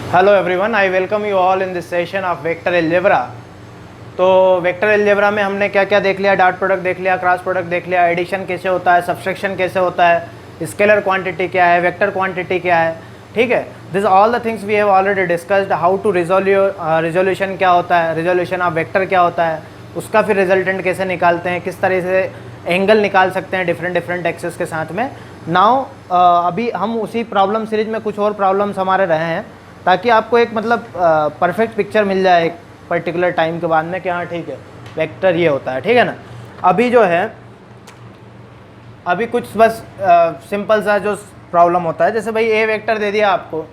Hello everyone, I welcome you all in this session of vector algebra. तो vector algebra में हमने क्या क्या देख लिया, डॉट प्रोडक्ट देख लिया, क्रॉस प्रोडक्ट देख लिया, एडिशन कैसे होता है, सब्सट्रैक्शन कैसे होता है, स्केलर क्वांटिटी क्या है, वेक्टर क्वांटिटी क्या है। ठीक है, this all the things we have already discussed. How to resolution क्या होता है, रिजोल्यूशन ऑफ वेक्टर क्या होता है, उसका फिर रिजल्टेंट कैसे निकालते हैं, किस तरह से एंगल निकाल सकते हैं डिफरेंट एक्सेस के साथ में। नाउ अभी हम उसी प्रॉब्लम सीरीज में कुछ और प्रॉब्लम्स हमारे रहे हैं, ताकि आपको एक मतलब परफेक्ट पिक्चर मिल जाए एक पर्टिकुलर टाइम के बाद में कि हाँ ठीक है वेक्टर ये होता है। ठीक है ना। अभी जो है अभी कुछ बस सिंपल सा जो प्रॉब्लम होता है, जैसे भाई ए वेक्टर दे दिया आपको,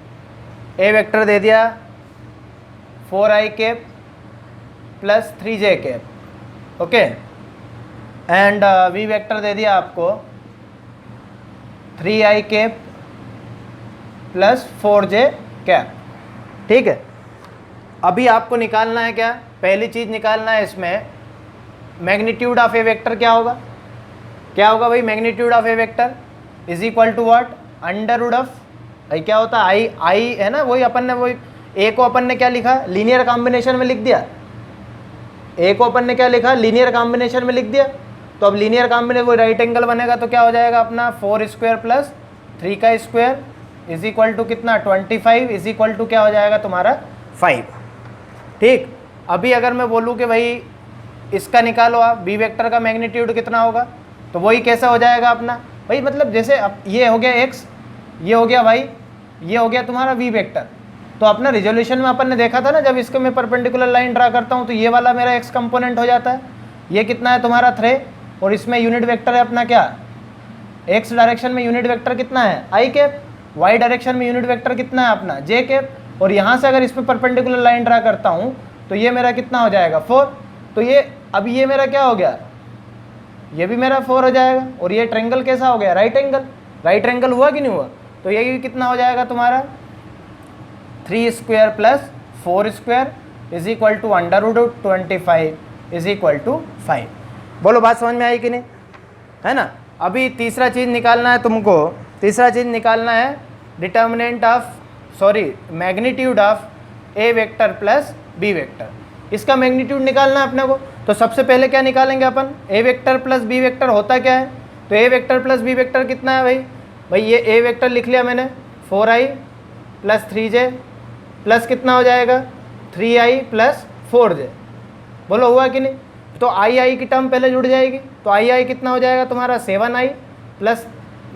ए वेक्टर दे दिया 4i cap plus 3j cap, okay, and we vector दे दिया आपको 3i cap plus 4j cap. ठीक है, अभी आपको निकालना है क्या, पहली चीज़ निकालना है इसमें मैग्नीट्यूड ऑफ ए वेक्टर क्या होगा। क्या होगा भाई, magnitude of A vector is equal to what, under root of I क्या होता है, आई आई है ना, वही अपन ने वही ए को अपन ने क्या लिखा, लीनियर कॉम्बिनेशन में लिख दिया। ए को अपन ने क्या लिखा, लीनियर कॉम्बिनेशन में लिख दिया। तो अब लीनियर कॉम्बिनेशन वो राइट एंगल बनेगा, तो क्या हो जाएगा अपना 4 स्क्वायर प्लस 3 का स्क्वायर इज इक्वल टू कितना 25 इज इक्वल टू क्या हो जाएगा तुम्हारा 5। ठीक, अभी अगर मैं बोलूँ कि भाई इसका निकालो आप, बी वेक्टर का मैग्नीट्यूड कितना होगा, तो वही कैसा हो जाएगा अपना भाई, मतलब जैसे अब ये हो गया एक्स, ये हो गया भाई, ये हो गया तुम्हारा वी वेक्टर। तो अपना रिजोल्यूशन में अपन ने देखा था ना, जब इसको मैं परपेंडिकुलर लाइन ड्रा करता हूँ तो ये वाला मेरा एक्स कंपोनेंट हो जाता है, ये कितना है तुम्हारा 3, और इसमें यूनिट वेक्टर है अपना क्या, एक्स डायरेक्शन में यूनिट वेक्टर कितना है आई कैप, वाई डायरेक्शन में यूनिट वेक्टर कितना है अपना जे कैप, और यहाँ से अगर इस पर परपेंडिकुलर लाइन ड्रा करता हूँ तो ये मेरा कितना हो जाएगा 4। तो ये अभी ये मेरा क्या हो गया, ये भी मेरा 4 हो जाएगा, और ये ट्रायंगल कैसा हो गया, राइट एंगल, राइट एंगल हुआ कि नहीं हुआ। तो ये भी कितना हो जाएगा तुम्हारा 3 square plus 4 square is equal to under root 25 is equal to 5। बोलो बात समझ में आई कि नहीं, है ना। अभी तीसरा चीज़ निकालना है तुमको, तीसरा चीज़ निकालना है determinant of magnitude of A vector plus B vector. इसका मैग्नीट्यूड निकालना है अपने को। तो सबसे पहले क्या निकालेंगे अपन, a vector plus B vector होता क्या है। तो ए वेक्टर प्लस बी वेक्टर कितना है भाई, ये ए वेक्टर लिख लिया मैंने 4i प्लस 3j प्लस कितना हो जाएगा 3i प्लस 4j। बोलो हुआ कि नहीं। तो आई की टर्म पहले जुड़ जाएगी, तो आई कितना हो जाएगा तुम्हारा 7i प्लस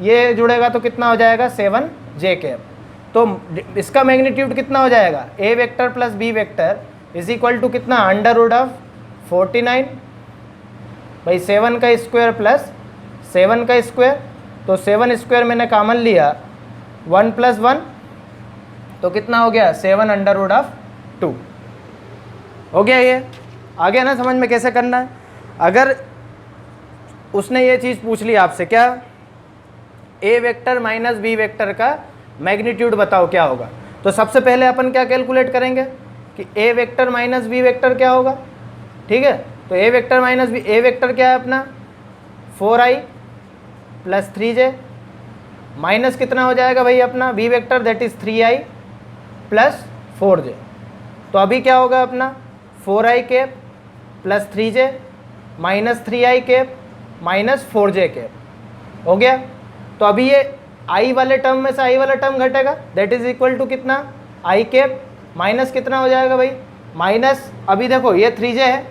ये जुड़ेगा तो कितना हो जाएगा 7j कैप। तो इसका मैग्नीट्यूड कितना हो जाएगा, A vector plus B vector is equal to कितना अंडर रूट ऑफ 49 भाई 7 का स्क्वायर प्लस 7 का स्क्वायर। तो 7 स्क्वायर मैंने कॉमन लिया 1 प्लस 1 तो कितना हो गया 7 अंडर रूट ऑफ 2 हो गया। ये आ गया ना समझ में कैसे करना है। अगर उसने ये चीज़ पूछ ली आपसे क्या, ए वेक्टर माइनस बी वेक्टर का मैग्नीट्यूड बताओ क्या होगा, तो सबसे पहले अपन क्या कैलकुलेट करेंगे कि ए वेक्टर माइनस बी वेक्टर क्या होगा। ठीक है, तो ए वेक्टर माइनस बी, ए वेक्टर क्या है अपना 4i प्लस 3j माइनस कितना हो जाएगा भाई अपना b vector that is 3i plus 4j। तो अभी क्या होगा अपना 4i cap plus 3j minus 3i cap minus 4j cap हो गया। तो अभी ये i वाले टर्म में से i वाला टर्म घटेगा दैट इज इक्वल टू कितना i कैप माइनस कितना हो जाएगा भाई माइनस, अभी देखो ये 3j है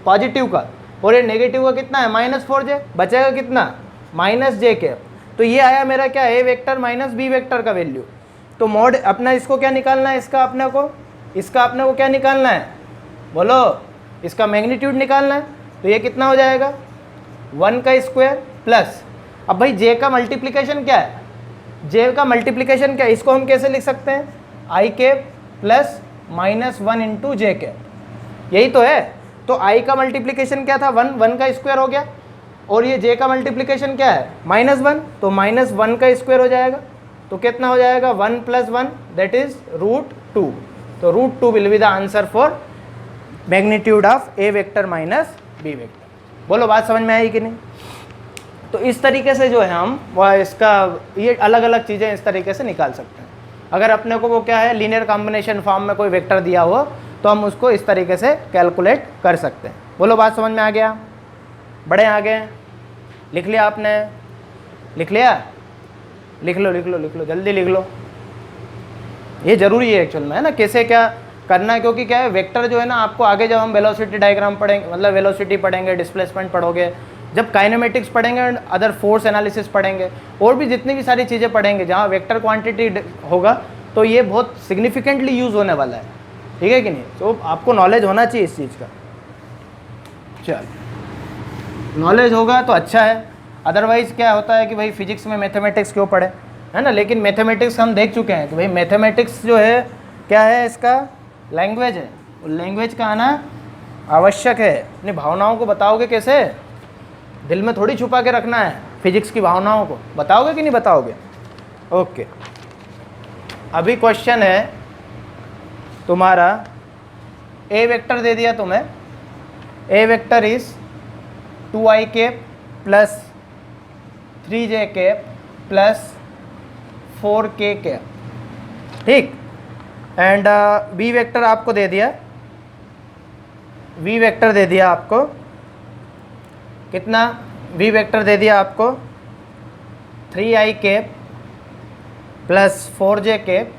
पॉजिटिव का और ये नेगेटिव का कितना है माइनस 4j, बचेगा कितना माइनस j कैप। तो ये आया मेरा क्या ए वेक्टर माइनस बी वेक्टर का वैल्यू। तो मॉड अपना इसको क्या निकालना है, इसका अपने को क्या निकालना है, बोलो इसका मैग्नीट्यूड निकालना है। तो ये कितना हो जाएगा 1 का स्क्वायर प्लस, अब भाई j का मल्टीप्लिकेशन क्या है, j का मल्टीप्लिकेशन क्या है, इसको हम कैसे लिख सकते हैं i cap plus minus 1 into J cap, यही तो है। तो i का मल्टीप्लिकेशन क्या था 1 का स्क्वायर हो गया, और ये j का मल्टीप्लिकेशन क्या है -1, तो -1 का स्क्वायर हो जाएगा। तो कितना हो जाएगा 1 प्लस 1 दैट इज √2। तो √2 will be the answer for magnitude of A vector minus B vector. बोलो बात समझ में आई कि नहीं। तो इस तरीके से जो है हम वह इसका ये अलग अलग चीज़ें इस तरीके से निकाल सकते हैं। अगर अपने को वो क्या है लीनियर कॉम्बिनेशन फॉर्म में कोई वेक्टर दिया हो तो हम उसको इस तरीके से कैलकुलेट कर सकते हैं। बोलो बात समझ में आ गया? बड़े आगे लिख लिया आपने? लिख लिया? लिख लो लिख लो लिख लो, जल्दी लिख लो, ये ज़रूरी है एक्चुअल में, है ना, कैसे क्या करना है। क्योंकि क्या है वेक्टर जो है ना आपको आगे जब हम वेलोसिटी डायग्राम पढ़ेंगे, मतलब वेलोसिटी पढ़ेंगे, डिस्प्लेसमेंट पढ़ोगे, जब काइनेमेटिक्स पढ़ेंगे, अदर फोर्स एनालिसिस पढ़ेंगे, और भी जितनी भी सारी चीज़ें पढ़ेंगे जहाँ वेक्टर क्वांटिटी होगा, तो ये बहुत सिग्निफिकेंटली यूज़ होने वाला है, ठीक है कि नहीं? तो आपको नॉलेज होना चाहिए इस चीज़ का। चल नॉलेज होगा तो अच्छा है, अदरवाइज़ क्या होता है कि भाई फिजिक्स में मैथमेटिक्स क्यों पढ़े, है ना। लेकिन मैथमेटिक्स हम देख चुके हैं कि भाई मैथमेटिक्स जो है क्या है, इसका लैंग्वेज है, लैंग्वेज का आना आवश्यक है। अपनी भावनाओं को बताओगे कैसे? दिल में थोड़ी छुपा के रखना है फिजिक्स की भावनाओं को, बताओगे कि नहीं बताओगे? ओके, अभी क्वेश्चन है तुम्हारा, ए वेक्टर दे दिया तुम्हें, A vector is 2i cap plus 3j cap plus 4k cap, ठीक। एंड बी वेक्टर आपको दे दिया, वी वेक्टर दे दिया आपको कितना, वी वेक्टर दे दिया आपको 3i cap plus 4j cap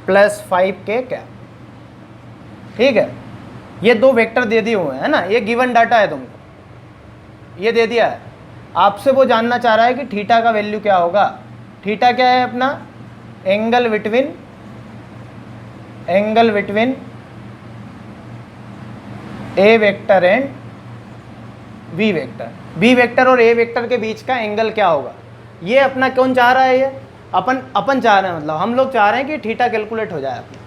plus 5k cap, ठीक है। ये दो वेक्टर दे दिए हुए हैं ना, ये गिवन डाटा है तुमको, ये दे दिया है। आपसे वो जानना चाह रहा है कि थीटा का वैल्यू क्या होगा। थीटा क्या है अपना? Angle between a vector and we vector, b vector और ए वेक्टर के बीच का एंगल क्या होगा, ये अपना कौन चाह रहा है? ये अपन चाह रहे हैं, मतलब हम लोग चाह रहे हैं कि थीटा कैलकुलेट हो जाए अपना,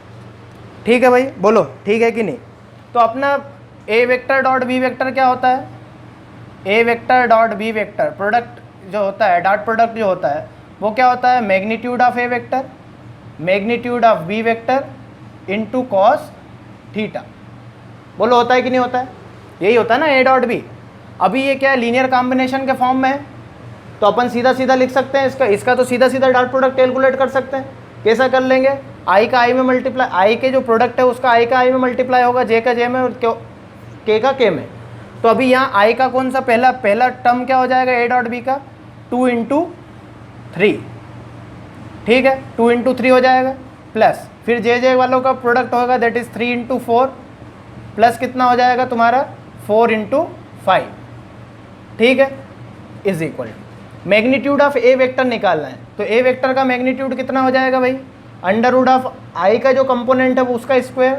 ठीक है भाई? बोलो ठीक है कि नहीं? तो अपना A vector dot B vector क्या होता है? A vector dot B vector product जो होता है, डॉट प्रोडक्ट जो होता है वो क्या होता है? Magnitude of A vector, magnitude of B vector into cos theta. बोलो होता है कि नहीं होता है? यही होता है ना ए डॉट बी। अभी ये क्या है, लीनियर कॉम्बिनेशन के फॉर्म में है, तो अपन सीधा सीधा लिख सकते हैं इसका तो सीधा सीधा डॉट प्रोडक्ट कैलकुलेट कर सकते हैं। कैसा कर लेंगे? आई का आई में मल्टीप्लाई, आई के जो प्रोडक्ट है उसका आई का आई में मल्टीप्लाई होगा, जे का जे में और के का के में। तो अभी यहाँ आई का कौन सा पहला टर्म क्या हो जाएगा ए डॉट बी का? 2 इंटू 3, ठीक है, 2 इंटू 3 हो जाएगा, प्लस फिर जे जे वालों का प्रोडक्ट होगा, दैट इज 3 इंटू 4, प्लस कितना हो जाएगा तुम्हारा 4 इंटू 5, ठीक है, is equal magnitude of A vector निकालना है। तो ए वेक्टर का मैग्नीट्यूड कितना हो जाएगा भाई? अंडर रूट ऑफ आई का जो कंपोनेंट है वो उसका square,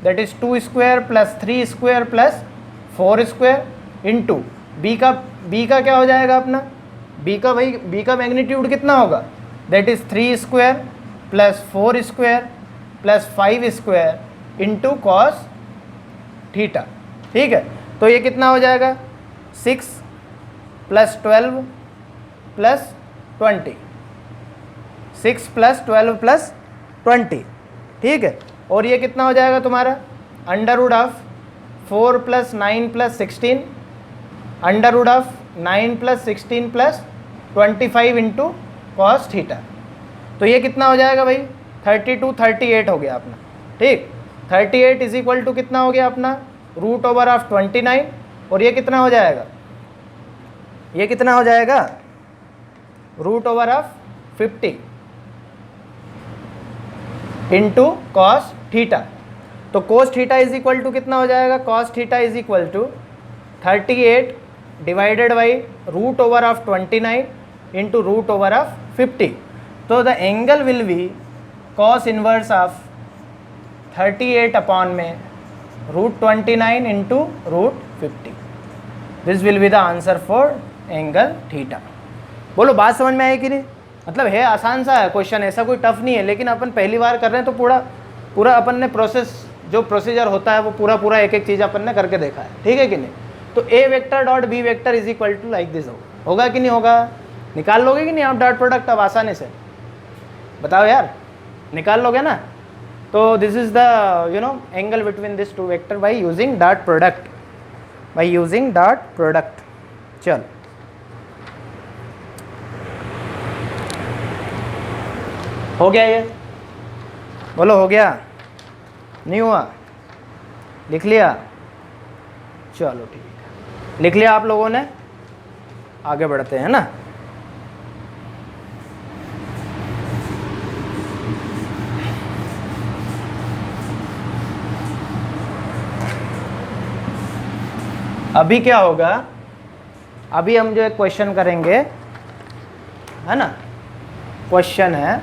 that is 2 square plus 3 square plus 4 square into b का क्या हो जाएगा अपना? बी का मैग्नीट्यूड कितना होगा? That is 3 square plus 4 square plus 5 square into cos theta, ठीक है। तो ये कितना हो जाएगा? 6 प्लस 12 प्लस 20, 6 प्लस 12 प्लस 20, ठीक है। और ये कितना हो जाएगा तुम्हारा? Under root of 4 plus 9 plus 16, under root of 9 plus 16 plus 25 into cos theta. तो ये कितना हो जाएगा भाई? 32 38 हो गया अपना, ठीक। 38 इज इक्वल टू कितना हो गया अपना? रूट ओवर ऑफ 29, और ये कितना हो जाएगा? ये कितना हो जाएगा? Root over of 50 into cos theta. तो cos theta is equal to कितना हो जाएगा? Cos theta is equal to 38 divided by root over of 29 into root over of 50। तो the angle will be cos inverse of 38 upon में root 29 into root 50। This will be the answer for angle theta. बोलो बात समझ में आई कि नहीं? मतलब है आसान सा है क्वेश्चन, ऐसा कोई टफ नहीं है, लेकिन अपन पहली बार कर रहे हैं तो पूरा अपन ने जो प्रोसीजर होता है वो पूरा एक एक चीज़ अपन ने करके देखा है, ठीक है कि नहीं? तो ए vector dot B vector is equal to like this होगा कि नहीं होगा? निकाल लोगे कि नहीं आप डॉट प्रोडक्ट अब आसानी से? बताओ यार, निकाल लोगे ना? तो this is the angle between this two vector by using dot product, चल हो गया ये? बोलो हो गया? नहीं हुआ? लिख लिया? चलो ठीक है, लिख लिया आप लोगों ने? आगे बढ़ते हैं ना। अभी क्या होगा, अभी हम जो एक क्वेश्चन करेंगे, है ना, क्वेश्चन है,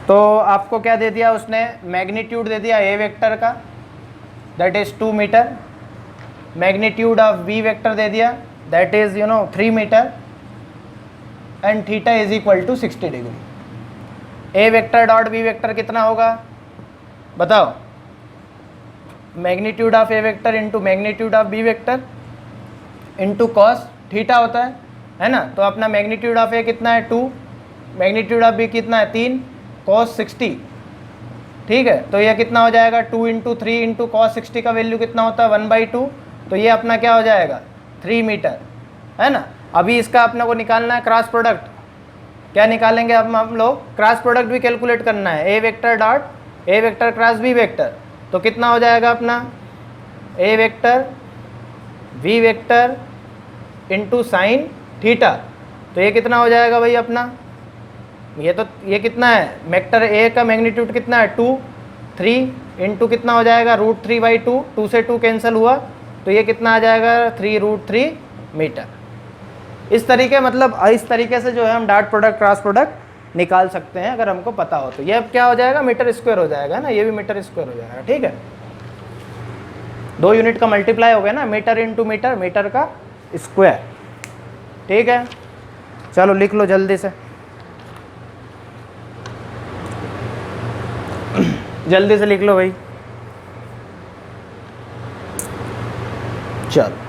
तो आपको क्या दे दिया उसने, मैग्नीट्यूड दे दिया ए वेक्टर का, that is 2 metre, magnitude of B vector दे दिया, that is 3 metre, and theta is equal to 60 degree. A vector dot B vector कितना होगा बताओ? Magnitude of A vector into magnitude of B vector into cos theta होता है ना। तो अपना मैग्नीट्यूड ऑफ ए कितना है 2, मैग्नीट्यूड ऑफ बी कितना है 3, कॉस 60, ठीक है। तो ये कितना हो जाएगा 2 इंटू 3 इंटू कॉस 60 का वैल्यू कितना होता है 1/2, तो ये अपना क्या हो जाएगा 3 मीटर, है ना। अभी इसका अपने को निकालना है क्रॉस प्रोडक्ट। क्या निकालेंगे अब हम लोग? क्रॉस प्रोडक्ट भी कैलकुलेट करना है, A vector dot A vector cross B vector. तो कितना हो जाएगा अपना A vector B vector into sine theta, तो ये कितना हो जाएगा भाई अपना? ये कितना है, वेक्टर ए का मैग्नीट्यूड कितना है 2, 3 इंटू कितना हो जाएगा √3/2, 2 से 2 कैंसिल हुआ, तो ये कितना आ जाएगा 3√3 मीटर। इस तरीके इस तरीके से जो है हम डॉट प्रोडक्ट क्रॉस प्रोडक्ट निकाल सकते हैं अगर हमको पता हो तो। ये अब क्या हो जाएगा मीटर स्क्वायर हो जाएगा ना, ये भी मीटर स्क्वायर हो जाएगा, ठीक है। 2 यूनिट का मल्टीप्लाई हो गया ना, मीटर इंटू मीटर, मीटर का स्क्वायर, ठीक है। चलो लिख लो जल्दी से, जल्दी से लिख लो भाई। चलो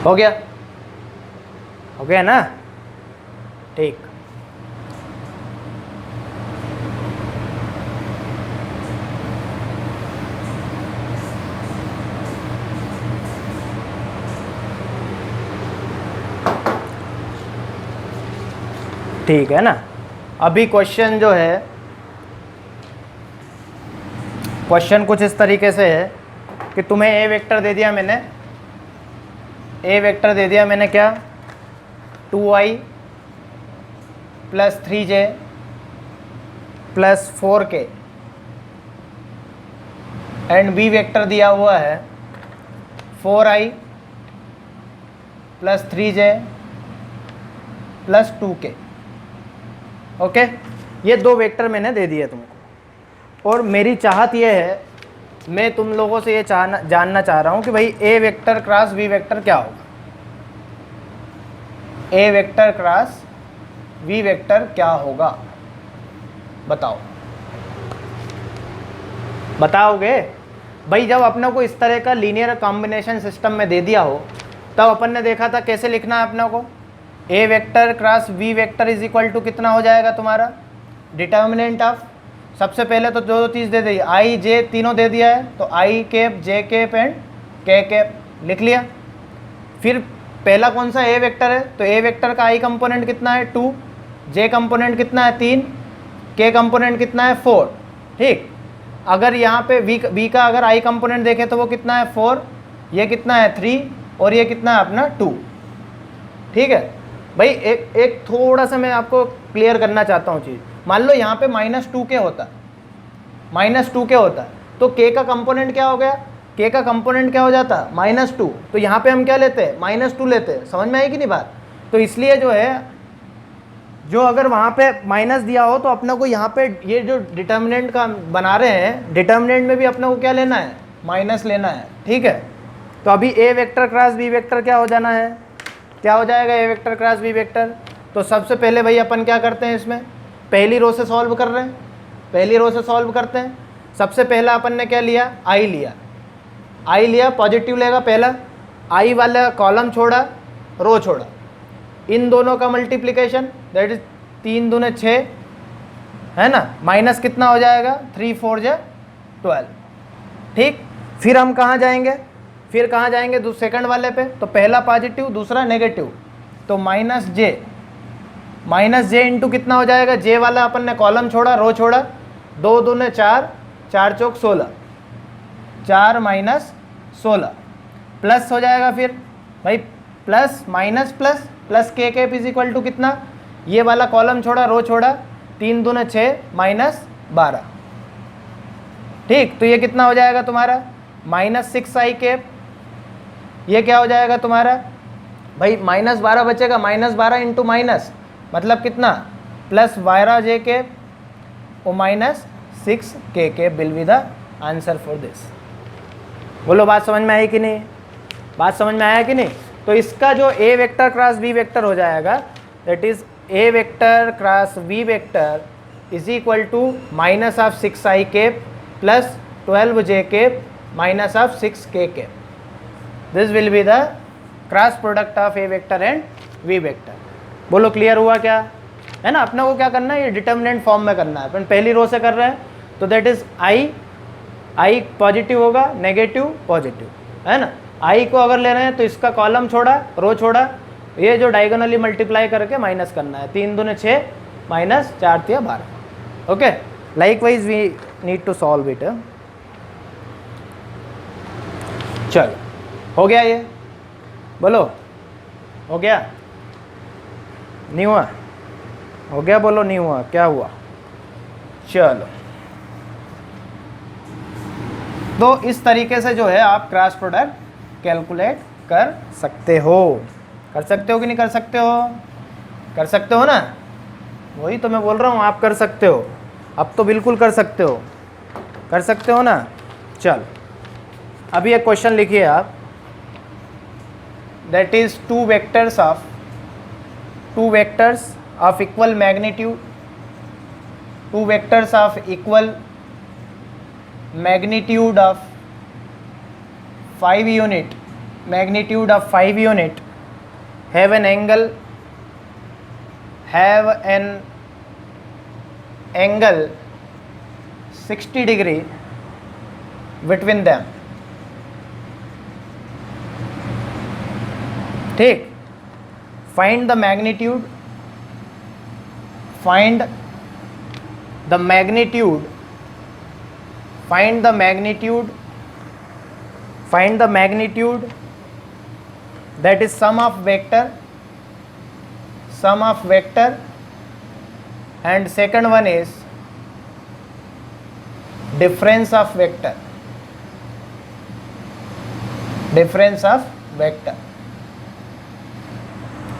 हो गया? हो गया ना, ठीक। ठीक है ना। अभी क्वेश्चन जो है, क्वेश्चन कुछ इस तरीके से है कि तुम्हें ए वेक्टर दे दिया मैंने, ए वेक्टर दे दिया मैंने क्या 2i + 3j + 4k, and B vector दिया हुआ है 4i + 3j + 2k। ओके, ये 2 वेक्टर मैंने दे दिए तुमको, और मेरी चाहत ये है, मैं तुम लोगों से ये जानना चाह रहा हूँ कि भाई ए वेक्टर क्रॉस बी वेक्टर क्या होगा, ए वेक्टर क्रॉस वी वेक्टर क्या होगा, बताओ। बताओगे भाई? जब अपने को इस तरह का लीनियर कॉम्बिनेशन सिस्टम में दे दिया हो, तब अपन ने देखा था कैसे लिखना है अपने को, A vector cross B vector is equal to कितना हो जाएगा तुम्हारा, डिटर्मिनेंट ऑफ, सबसे पहले तो दो चीज़ दे दी, आई जे तीनों दे दिया है, तो आई कैप जे कैप एंड के कैप लिख लिया। फिर पहला कौन सा ए वेक्टर है, तो ए वेक्टर का आई कंपोनेंट कितना है 2, जे कंपोनेंट कितना है 3, के कंपोनेंट कितना है 4, ठीक। अगर यहाँ पे वी का अगर आई कंपोनेंट देखें तो वो कितना है 4, ये कितना है 3, और ये कितना है अपना 2, ठीक है भाई। एक थोड़ा सा मैं आपको क्लियर करना चाहता हूँ चीज़। मान लो यहाँ पे -2k होता, -2k होता, तो k का कंपोनेंट क्या हो गया, k का कंपोनेंट क्या हो जाता -2, तो यहाँ पे हम क्या लेते हैं -2 लेते हैं। समझ में आई कि नहीं बात? तो इसलिए जो है, जो अगर वहाँ पे माइनस दिया हो तो अपने को यहाँ पे ये जो डिटर्मिनेंट का बना रहे हैं, डिटर्मिनेंट में भी अपने को क्या लेना है, माइनस लेना है, ठीक है। तो अभी ए वेक्टर क्रॉस बी वेक्टर क्या हो जाना है, क्या हो जाएगा A vector cross B vector. तो सबसे पहले भाई अपन क्या करते हैं, इसमें पहली रो से सॉल्व कर रहे हैं, पहली रो से सॉल्व करते हैं। सबसे पहला अपन ने क्या लिया, आई लिया, आई लिया, पॉजिटिव लेगा पहला, आई वाला कॉलम छोड़ा, रो छोड़ा, इन दोनों का मल्टीप्लिकेशन, दैट इज 3 दूने 6, है ना, माइनस कितना हो जाएगा 3 4 जा 12, ठीक। फिर हम कहाँ जाएंगे, सेकंड वाले पे, तो पहला पॉजिटिव दूसरा नेगेटिव, तो -j माइनस जे इंटू कितना हो जाएगा, जे वाला अपन ने कॉलम छोड़ा, रो छोड़ा, 2 दूने 4, 4 चौक 16, 4 माइनस 16 प्लस हो जाएगा फिर भाई प्लस माइनस प्लस प्लस के कैप इज इक्वल टू कितना, ये वाला कॉलम छोड़ा, रो छोड़ा, 3 दूने 6 माइनस 12। ठीक, तो ये कितना हो जाएगा तुम्हारा माइनस 6i कैप। ये क्या हो जाएगा तुम्हारा भाई माइनस 12 बचेगा, माइनस 12 इंटू माइनस मतलब कितना प्लस 12j कैप और minus 6k cap will be the answer for this. बोलो बात समझ में आई कि नहीं, बात समझ में आया कि नहीं। तो इसका जो a vector cross b vector हो जाएगा that is a vector cross b vector is equal to minus of 6i cap plus 12j cap minus of 6k cap. This will be the cross product of a vector and v vector. बोलो clear हुआ क्या, है ना। अपने को क्या करना है, ये डिटर्मिनेंट फॉर्म में करना है। अपन पहली रो से कर रहे हैं तो दैट इज i पॉजिटिव होगा, नेगेटिव पॉजिटिव, है ना। i को अगर ले रहे हैं तो इसका कॉलम छोड़ा, रो छोड़ा, ये जो डायगोनली मल्टीप्लाई करके माइनस करना है, 3 दूने 6 माइनस 4 तिया 12। Okay, likewise we need to solve it. चलो हो गया, ये बोलो हो गया, नहीं हुआ, हो गया, बोलो नहीं हुआ, क्या हुआ। चलो तो इस तरीके से जो है आप क्रॉस प्रोडक्ट कैलकुलेट कर सकते हो। कर सकते हो कि नहीं कर सकते हो, कर सकते हो ना, वही तो मैं बोल रहा हूँ, आप कर सकते हो, अब तो बिल्कुल कर सकते हो, कर सकते हो ना। चल अभी एक क्वेश्चन लिखिए आप, that is two vectors of equal magnitude, two vectors of equal magnitude of 5 unit, magnitude of 5 unit have an angle 60 degree between them। ठीक, find the magnitude, find the magnitude that is sum of vector and second one is difference of vector,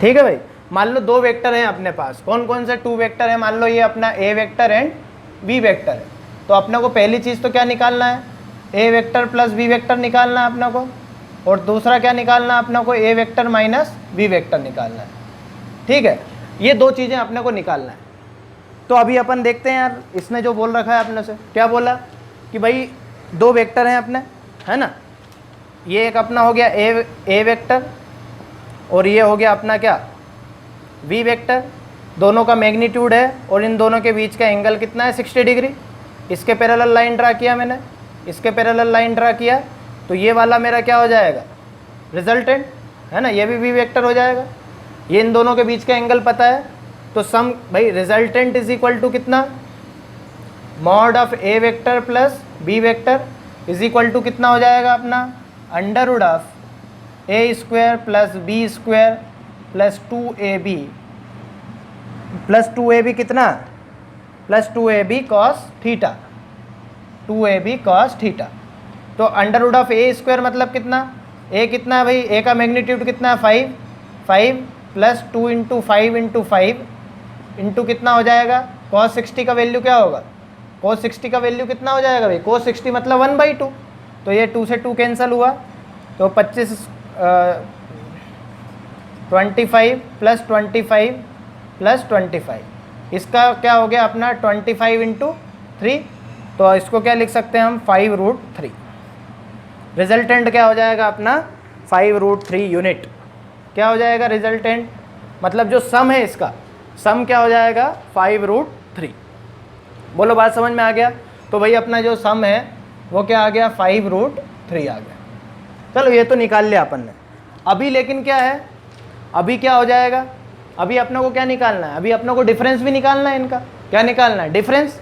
ठीक है भाई। मान लो दो vector हैं अपने पास, कौन कौन से टू वेक्टर हैं, मान लो ये अपना a vector and b vector है, तो अपने को पहली चीज़ तो क्या निकालना है, a vector plus b vector निकालना है अपने को, और दूसरा क्या निकालना है अपने को, a vector minus b vector निकालना है। ठीक है, ये दो चीज़ें अपने को निकालना है। तो अभी अपन देखते हैं यार, इसने जो बोल रखा है अपने से, क्या बोला कि भाई दो वेक्टर हैं अपने, है ना। ये एक अपना हो गया a वेक्टर और ये हो गया अपना क्या b वेक्टर, दोनों का मैग्नीट्यूड है और इन दोनों के बीच का एंगल कितना है 60 डिग्री। इसके पैरेलल लाइन ड्रा किया मैंने, इसके पैरेलल लाइन ड्रा किया, तो ये वाला मेरा क्या हो जाएगा रिजल्टेंट, है ना, ये भी b वेक्टर हो जाएगा। ये इन दोनों के बीच का एंगल पता है, तो सम भाई रिजल्टेंट इज इक्वल टू कितना, mod of a vector plus b vector is equal to कितना हो जाएगा अपना under root of a square plus b square plus 2ab कितना plus 2ab cos theta, 2ab cos theta. तो under root of a square मतलब कितना, a कितना है भाई, a का मैग्नीट्यूड कितना है 5 प्लस 2 इंटू 5 इंटू 5 इंटू कितना हो जाएगा cos 60 का वैल्यू क्या होगा, cos 60 का वैल्यू कितना हो जाएगा भाई, cos 60 मतलब 1/2, तो ये 2 से 2 कैंसिल हुआ, तो 25 प्लस 25 प्लस 25, इसका क्या हो गया अपना 25 इंटू 3, तो इसको क्या लिख सकते हैं हम 5√3। रिजल्टेंट क्या हो जाएगा अपना 5√3 यूनिट, क्या हो जाएगा रिजल्टेंट, मतलब जो सम है इसका सम क्या हो जाएगा 5√3। बोलो बात समझ में आ गया। तो भाई अपना जो सम है वो क्या आ गया 5√3 आ गया। चलो ये तो निकाल लिया अपन ने। अभी लेकिन क्या है, अभी क्या हो जाएगा, अभी अपने को क्या निकालना है, अभी अपने को डिफरेंस भी निकालना है इनका। क्या निकालना है, डिफरेंस।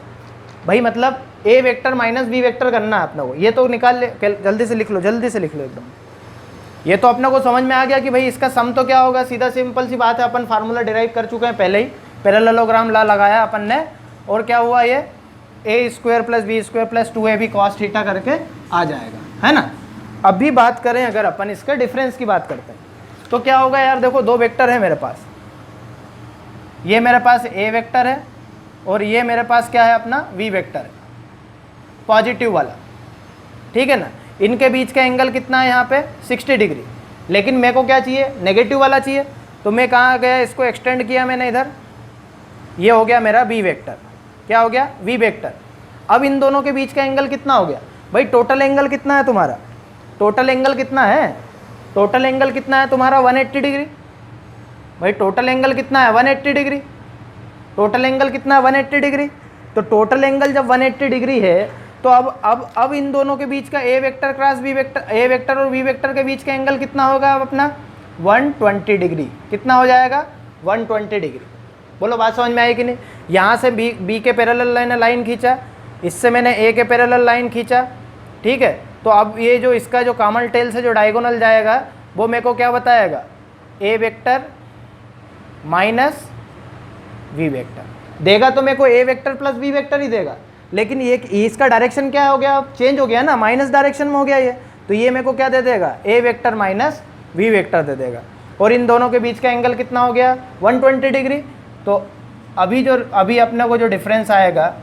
भाई मतलब ए वेक्टर माइनस बी वेक्टर करना है अपने को, ये तो निकाल ले, जल्दी से लिख लो, जल्दी से लिख लो एकदम। ये तो अपने को समझ में आ गया कि भाई इसका सम तो क्या होगा, सीधा सिंपल सी बात है, अपन फार्मूला डिराइव कर चुके हैं पहले ही, पैरेललोग्राम ला लगाया अपन ने, और क्या हुआ, ये A square plus B square plus 2ab cos theta करके आ जाएगा, है ना। अभी बात करें अगर अपन इसका डिफरेंस की बात करते हैं तो क्या होगा यार, देखो दो वेक्टर है मेरे पास, ये मेरे पास ए वेक्टर है और ये मेरे पास क्या है अपना वी वेक्टर है, पॉजिटिव वाला, ठीक है ना। इनके बीच का एंगल कितना है यहाँ पे 60 डिग्री, लेकिन मेरे को क्या चाहिए, नेगेटिव वाला चाहिए, तो मैं कहाँ गया, इसको एक्सटेंड किया मैंने इधर, ये हो गया मेरा वी वेक्टर, क्या हो गया वी वेक्टर। अब इन दोनों के बीच का एंगल कितना हो गया, भाई टोटल एंगल कितना है तुम्हारा, टोटल एंगल कितना है, टोटल एंगल कितना है तुम्हारा 180 डिग्री। भाई टोटल एंगल कितना है 180 डिग्री, टोटल एंगल कितना है 180 डिग्री। तो टोटल एंगल जब 180 डिग्री है तो अब इन दोनों के बीच का ए वेक्टर क्रॉस बी वेक्टर, ए वेक्टर और बी वेक्टर के बीच का एंगल कितना होगा अब अपना 120 डिग्री। कितना हो जाएगा 120 डिग्री। बोलो बात समझ में आई कि नहीं। यहाँ से बी के पैरेलल लाइन खींचा, इससे मैंने ए के पैरेलल लाइन खींचा, ठीक है। तो अब ये जो इसका जो कॉमन टेल से जो डायगोनल जाएगा वो मेरे को क्या बताएगा, ए वेक्टर माइनस वी वेक्टर देगा, तो मेरे को A vector plus B vector ही देगा। लेकिन ये इसका डायरेक्शन क्या हो गया, अब चेंज हो गया ना, माइनस डायरेक्शन में हो गया ये, तो ये मेरे को क्या दे देगा, ए वेक्टर माइनस वी वेक्टर दे देगा। और इन दोनों के बीच का एंगल कितना हो गया 120 डिग्री। तो अभी अपने को जो डिफरेंस आएगा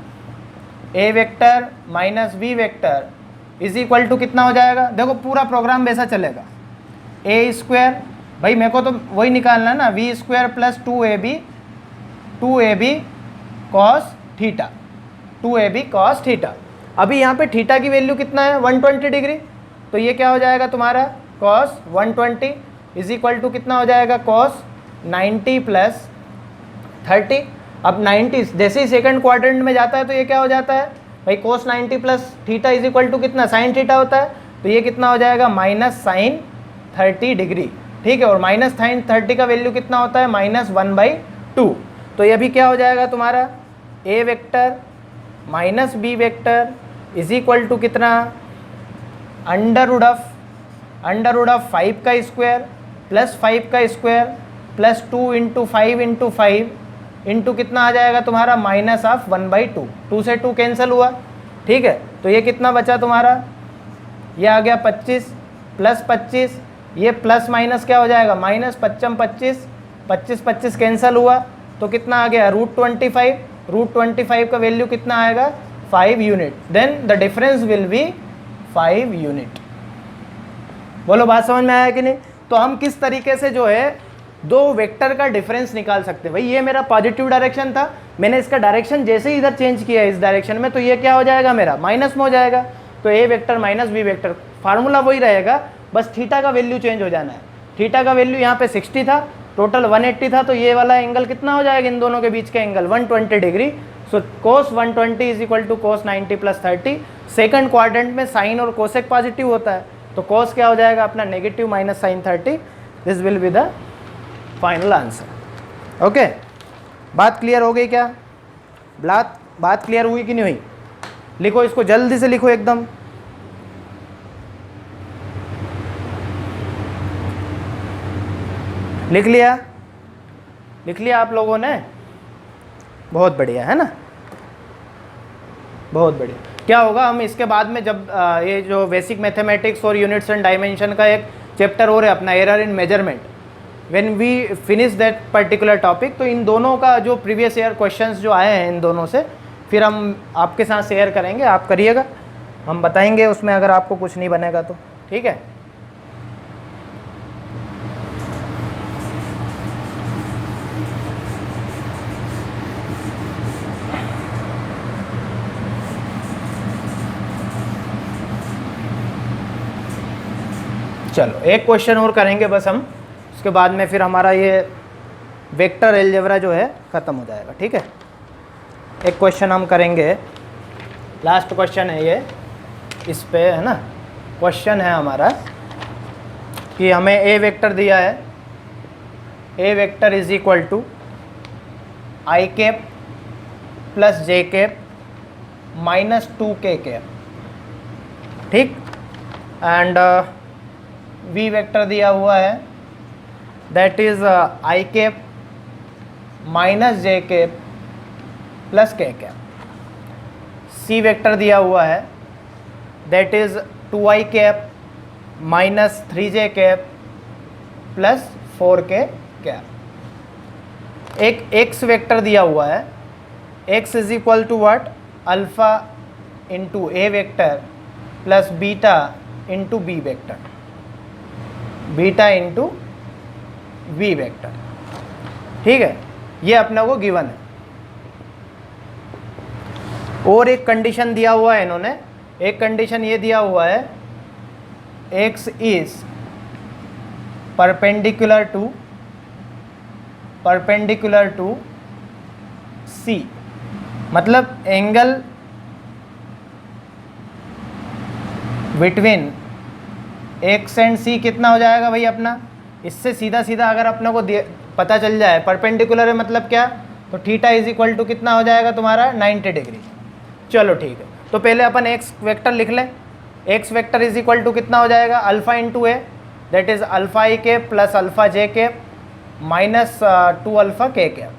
A vector minus B vector is equal to कितना हो जाएगा, देखो पूरा प्रोग्राम वैसा चलेगा, ए स्क्वायर, भाई मेरे को तो वही निकालना है ना, v square plus 2ab cos theta, 2ab cos theta. अभी यहाँ पे थीटा की वैल्यू कितना है 120 डिग्री, तो ये क्या हो जाएगा तुम्हारा कॉस 120 इज इक्वल टू कितना हो जाएगा कॉस 90 प्लस 30। अब 90 जैसे ही सेकंड क्वाड्रेंट में जाता है तो ये क्या हो जाता है भाई cos 90 plus theta is equal to कितना साइन थीटा होता है, तो ये कितना हो जाएगा माइनस साइन 30 डिग्री, ठीक है। और माइनस साइन 30 का वैल्यू कितना होता है -1/2। तो ये भी क्या हो जाएगा तुम्हारा A vector minus B vector is equal to कितना अंडर रूट ऑफ 5 का स्क्वायर प्लस 5 का square plus 2 into 5 into 5 into कितना आ जाएगा तुम्हारा -1/2। 2 से 2 कैंसिल हुआ, ठीक है। तो ये कितना बचा तुम्हारा, ये आ गया 25 प्लस 25, ये प्लस माइनस क्या हो जाएगा -25 25 कैंसिल हुआ, तो कितना आ गया √25। √25 का वैल्यू कितना आएगा 5 unit, then the difference will be 5 unit. बोलो बात समझ में आया कि नहीं। तो हम किस तरीके से जो है दो वेक्टर का डिफरेंस निकाल सकते हैं। भाई ये मेरा पॉजिटिव डायरेक्शन था, मैंने इसका डायरेक्शन जैसे ही इधर चेंज किया इस डायरेक्शन में, तो ये क्या हो जाएगा मेरा माइनस में हो जाएगा। तो ए vector minus B vector formula वही रहेगा, बस थीटा का वैल्यू चेंज हो जाना है। थीटा का वैल्यू यहाँ पे 60 था, टोटल 180 था, तो ये वाला एंगल कितना हो जाएगा, इन दोनों के बीच का angle 120 degree. So cos 120 is equal to cos 90 plus 30। Second quadrant में साइन और कोसेक पॉजिटिव होता है, तो कोस क्या हो जाएगा अपना negative minus sine 30। This will be the final answer. Okay, बात क्लियर हो गई क्या, बात क्लियर हुई कि नहीं हुई। लिखो इसको जल्दी से लिखो एकदम। लिख लिया आप लोगों ने, बहुत बढ़िया है ना, बहुत बढ़िया। क्या होगा, हम इसके बाद में जब ये जो बेसिक मैथमेटिक्स और यूनिट्स एंड डायमेंशन का एक चैप्टर हो रहा है अपना error in measurement, when we finish that particular topic, तो इन दोनों का जो प्रीवियस ईयर क्वेश्चंस जो आए हैं इन दोनों से फिर हम आपके साथ शेयर करेंगे, आप करिएगा, हम बताएंगे उसमें अगर आपको कुछ नहीं बनेगा तो, ठीक है। चलो एक क्वेश्चन और करेंगे बस हम, उसके बाद में फिर हमारा ये वेक्टर अलजेब्रा जो है ख़त्म हो जाएगा, ठीक है। एक क्वेश्चन हम करेंगे, लास्ट क्वेश्चन है ये, इस पे है ना। क्वेश्चन है हमारा कि हमें ए वेक्टर दिया है, A vector is equal to I cap plus J cap minus 2k cap, ठीक। एंड वी वेक्टर दिया हुआ है that is I cap minus J cap plus k cap. C vector दिया हुआ है that is 2i cap minus 3j cap plus 4k cap. एक x vector दिया हुआ है, x is equal to what, alpha into A vector plus beta into B vector, beta into V vector, ठीक है। ये अपने को गिवन है। और एक कंडीशन दिया हुआ है इन्होंने, एक कंडीशन ये दिया हुआ है x is perpendicular to C, मतलब angle between x and C कितना हो जाएगा भाई अपना। इससे सीधा सीधा अगर अपने को पता चल जाए परपेंडिकुलर है मतलब क्या, तो थीटा इज इक्वल टू कितना हो जाएगा तुम्हारा 90 डिग्री। चलो ठीक है, तो पहले अपन x वेक्टर लिख लें। x vector is equal to कितना हो जाएगा, alpha into a that is alpha i cap plus alpha J cap minus 2 alpha k cap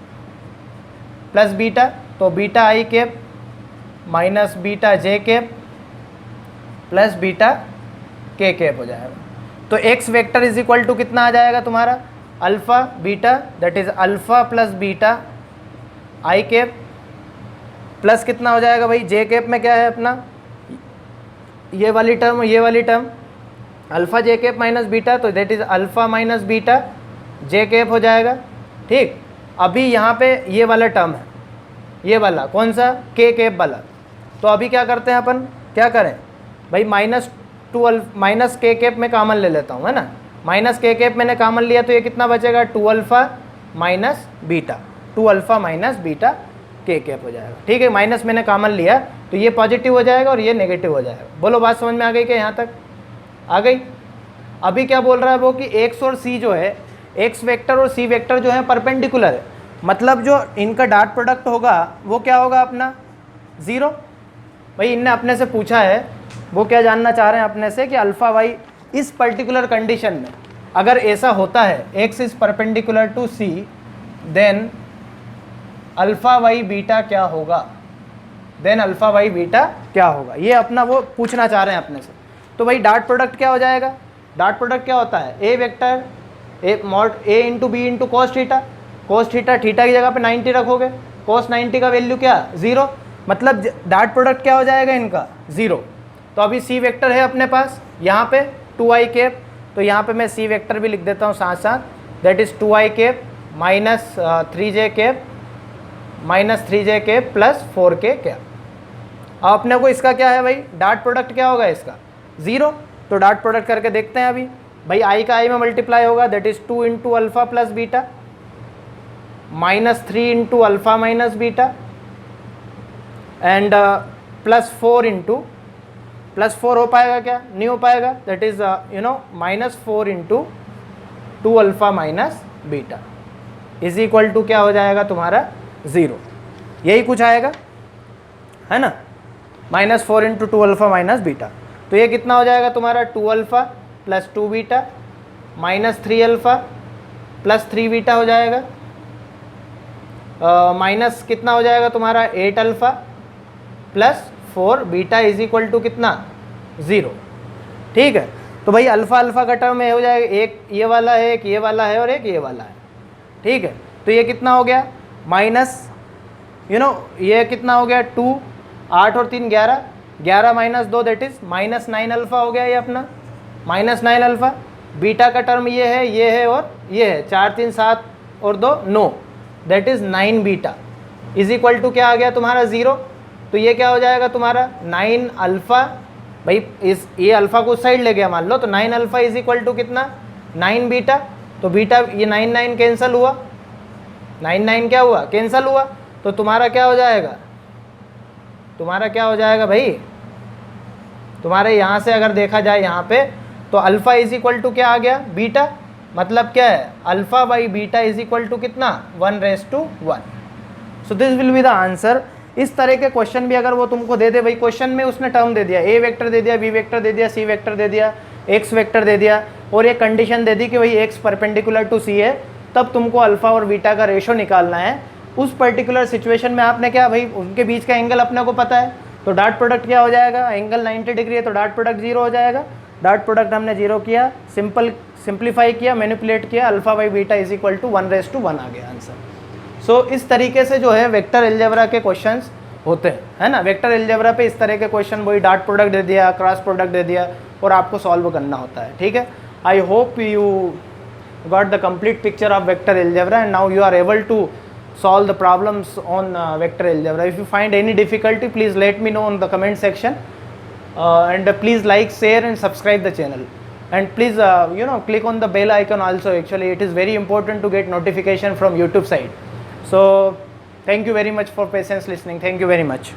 plus beta, तो beta i cap minus beta J cap plus beta k cap हो जाएगा। तो x vector is equal to कितना आ जाएगा तुम्हारा, alpha beta that is alpha plus beta i cap plus कितना हो जाएगा भाई, जे कैप में क्या है अपना ये वाली टर्म, ये वाली टर्म अल्फा जे कैप माइनस बीटा, तो that is alpha minus beta J cap हो जाएगा, ठीक। अभी यहाँ पे ये वाला टर्म है, ये वाला कौन सा, के कैप वाला। तो अभी क्या करते हैं अपन, क्या करें भाई, माइनस के कैप में कॉमन ले लेता हूँ, है ना। माइनस के कैप मैंने कॉमन लिया तो ये कितना बचेगा, 2 alpha minus beta, 2 alpha minus beta k cap हो जाएगा, ठीक है। माइनस मैंने कॉमन लिया तो ये पॉजिटिव हो जाएगा और ये नेगेटिव हो जाएगा। बोलो बात समझ में आ गई क्या, यहाँ तक आ गई। अभी क्या बोल रहा है वो कि x और c जो है, x वेक्टर और c वेक्टर जो है परपेंडिकुलर है, मतलब जो इनका डॉट प्रोडक्ट होगा वो क्या होगा अपना 0। भाई इनने अपने से पूछा है, वो क्या जानना चाह रहे हैं अपने से कि अल्फ़ा वाई इस पर्टिकुलर कंडीशन में अगर ऐसा होता है, x is perpendicular to c, then alpha by beta क्या होगा, देन अल्फ़ा वाई बीटा क्या होगा, ये अपना वो पूछना चाह रहे हैं अपने से। तो भाई डॉट प्रोडक्ट क्या हो जाएगा, डॉट प्रोडक्ट क्या होता है, A vector A mod A into B into cos theta, cos theta theta की जगह पे 90 रखोगे, कॉस 90 का वैल्यू क्या 0, मतलब डॉट प्रोडक्ट क्या हो जाएगा इनका 0। तो अभी सी वेक्टर है अपने पास यहाँ पे 2i कैप, तो यहाँ पे मैं सी वेक्टर भी लिख देता हूँ साथ साथ, that is 2i cap minus 3j cap minus 3j cap plus 4k cap. अब अपने को इसका क्या है भाई, डॉट प्रोडक्ट क्या होगा इसका 0, तो डॉट प्रोडक्ट करके देखते हैं अभी। भाई आई का आई में मल्टीप्लाई होगा, that is 2 into alpha plus beta minus 3 into alpha minus beta and plus 4 into plus 4 हो पाएगा क्या, नहीं हो पाएगा, that is minus 4 into 2 alpha minus beta is equal to क्या हो जाएगा तुम्हारा 0, यही कुछ आएगा है ना, minus 4 into 2 alpha minus beta. तो ये कितना हो जाएगा तुम्हारा 2 alpha plus 2 beta minus 3 alpha plus 3 beta हो जाएगा, माइनस कितना हो जाएगा तुम्हारा 8 alpha plus 4 beta is equal to कितना 0, ठीक है। तो भाई अल्फ़ा अल्फ़ा का टर्म में हो जाएगा, एक ये वाला है, एक ये वाला है और एक ये वाला है, ठीक है। तो ये कितना हो गया माइनस ये कितना हो गया 2, 8 और 3 11, 11 minus 2 that is minus 9 alpha हो गया ये अपना, माइनस 9 अल्फ़ा। बीटा का टर्म ये है और ये है, 4 3 7 और 2 9 that is 9 beta is equal to क्या आ गया तुम्हारा 0। तो ये क्या हो जाएगा तुम्हारा 9 अल्फ़ा, भाई इस ये अल्फ़ा को उस साइड ले गया मान लो, तो 9 अल्फ़ा इज इक्वल टू कितना 9 बीटा, तो बीटा ये 9 9 कैंसिल हुआ, 9 9 क्या हुआ कैंसिल हुआ, तो तुम्हारा क्या हो जाएगा, तुम्हारा क्या हो जाएगा भाई, तुम्हारे यहाँ से अगर देखा जाए यहाँ पे तो अल्फ़ा इज इक्वल टू क्या आ गया बीटा, मतलब क्या है, alpha by beta is equal to कितना, 1:1। So this will be the answer. इस तरह के क्वेश्चन भी अगर वो तुमको दे दे, भाई क्वेश्चन में उसने टर्म दे दिया, ए वेक्टर दे दिया, बी वेक्टर दे दिया, सी वेक्टर दे दिया, एक्स वेक्टर दे दिया, और ये कंडीशन दे दी कि भाई एक्स परपेंडिकुलर टू सी है, तब तुमको अल्फा और बीटा का रेशो निकालना है। उस पर्टिकुलर सिचुएशन में आपने क्या, भाई उनके बीच का एंगल अपने को पता है, तो डॉट प्रोडक्ट क्या हो जाएगा, एंगल 90 डिग्री है तो डॉट प्रोडक्ट 0 हो जाएगा। डॉट प्रोडक्ट हमने 0 किया, सिंप्लीफाई किया, मैनिपुलेट किया, alpha by beta is equal to 1:1 आ गया आंसर। सो इस तरीके से जो है वेक्टर अलजेब्रा के क्वेश्चंस होते हैं, है ना। वेक्टर अलजेब्रा पे इस तरह के क्वेश्चन, वही डॉट प्रोडक्ट दे दिया, क्रॉस प्रोडक्ट दे दिया, और आपको सॉल्व करना होता है, ठीक है। I hope you got the complete picture of vector algebra and now you are able to solve the problems on vector algebra. If you find any difficulty, please let me know in the comment section, and please like, share and subscribe the channel, and please click on the bell icon also. Actually it is very important to get notification from YouTube side. So thank you very much for patience listening. Thank you very much.